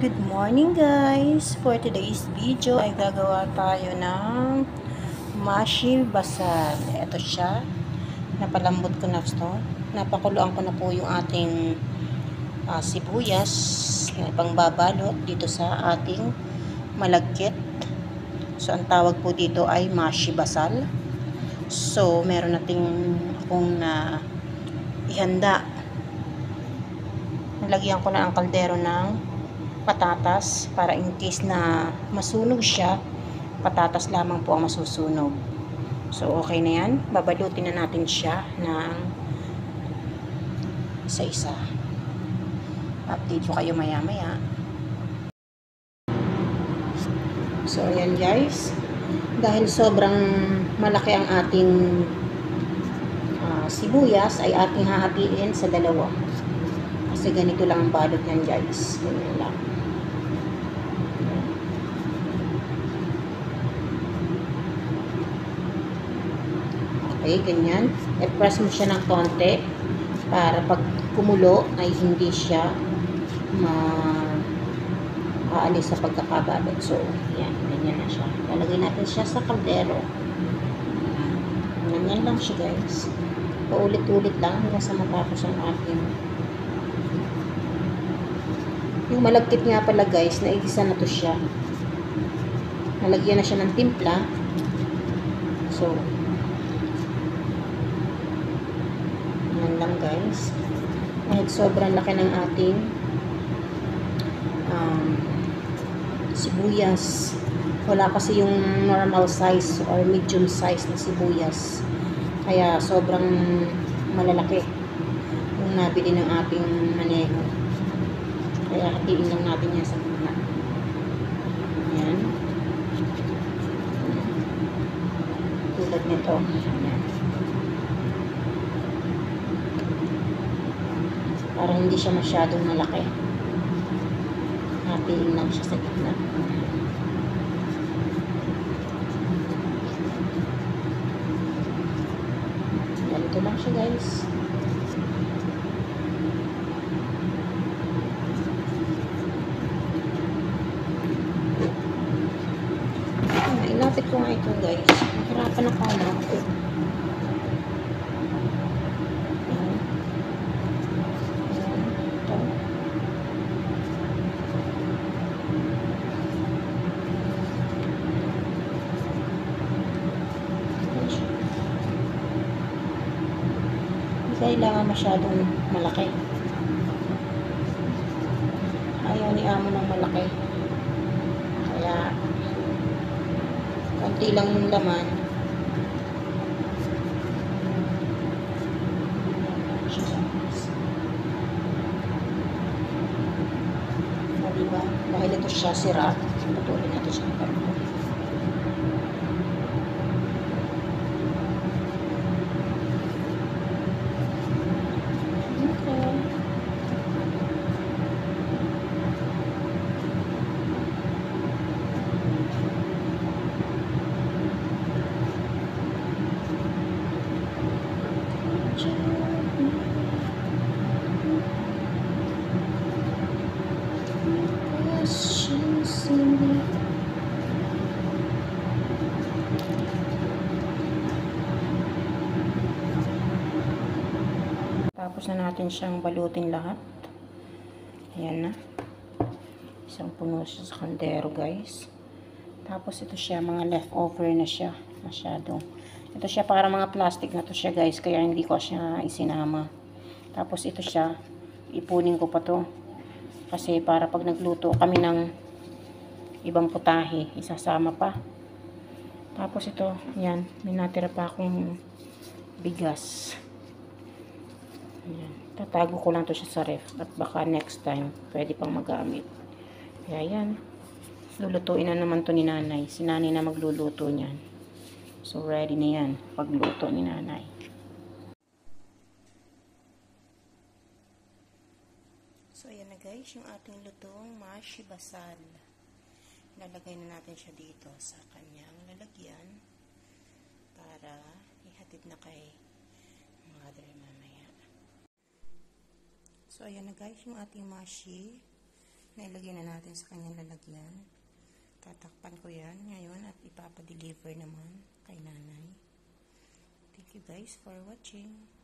Good morning guys! For today's video ay gagawa tayo ng mashi basal. Ito siya. Napalambot ko na ito. Napakuluan ko na po yung ating sibuyas na ipangbabalot dito sa ating malagkit. So ang tawag po dito ay mashi basal. So meron nating akong ihanda. Nalagyan ko na ang kaldero ng patatas para in case na masunog siya, patatas lamang po ang masusunog. So okay na yan. Babalutin na natin siya ng isa-isa. Update ko kayo maya maya. So ayan guys, dahil sobrang malaki ang ating sibuyas ay ating hahatiin sa dalawa. Kasi ganito lang ang balot yan guys. Ganyan lang. Okay, ganyan. I-press mo siya ng konti para pag kumulo ay hindi siya aalis sa pagkakabalot. So, yan. Ganyan na siya. Lalagay natin siya sa kaldero. Ganyan lang siya guys. Paulit-ulit lang hanggang sa matapos ang ating. Yung malagkit nga pala guys, naigisa na to siya. Nalagyan na siya ng timpla. So, yan lang guys. Kahit sobrang laki ng ating sibuyas. Wala kasi yung normal size or medium size na sibuyas. Kaya sobrang malalaki yung nabili ng ating maneho. Kaya hatiin lang natin yan sa gitna. Ayan. Tulad nito. Ayan. Para hindi siya masyadong malaki. Hatiin lang siya sa gitna. Ganito lang siya guys. Ilapit ko nga ito guys. Mahirapan ako na. Kailangan masyadong malaki. Ayaw ni amo ng malaki. Kaya konti lang yung laman. Diba? Dahil ito siya sira, putulin natin siya ng ganito. Tapos na natin siyang balutin lahat. Ayan na. Isang puno siya sa kaldero guys. Tapos ito siya, mga leftover na siya. Masyado. Ito siya para mga plastic na to siya guys. Kaya hindi ko siya isinama. Tapos ito siya, ipunin ko pa to. Kasi para pag nagluto kami ng ibang putahe, isasama pa. Tapos ito, yan. May natira pa akong bigas. Ayan. Tatago ko lang to siya sa ref. At baka next time, pwede pang magamit. Kaya yan. Lulutuin na naman to ni nanay. Si nanay na magluluto niyan. So, ready na yan. Pagluto ni nanay. So, ayan na guys. Yung ating lutong mashi basal. Lalagay na natin siya dito sa kanyang lalagyan. Para ihatid na kay mother mamaya. So, ayan na guys, yung ating mashi. Nailagay na natin sa kanyang lalagyan. Tatakpan ko yan ngayon at ipapadeliver naman kay nanay. Thank you guys for watching.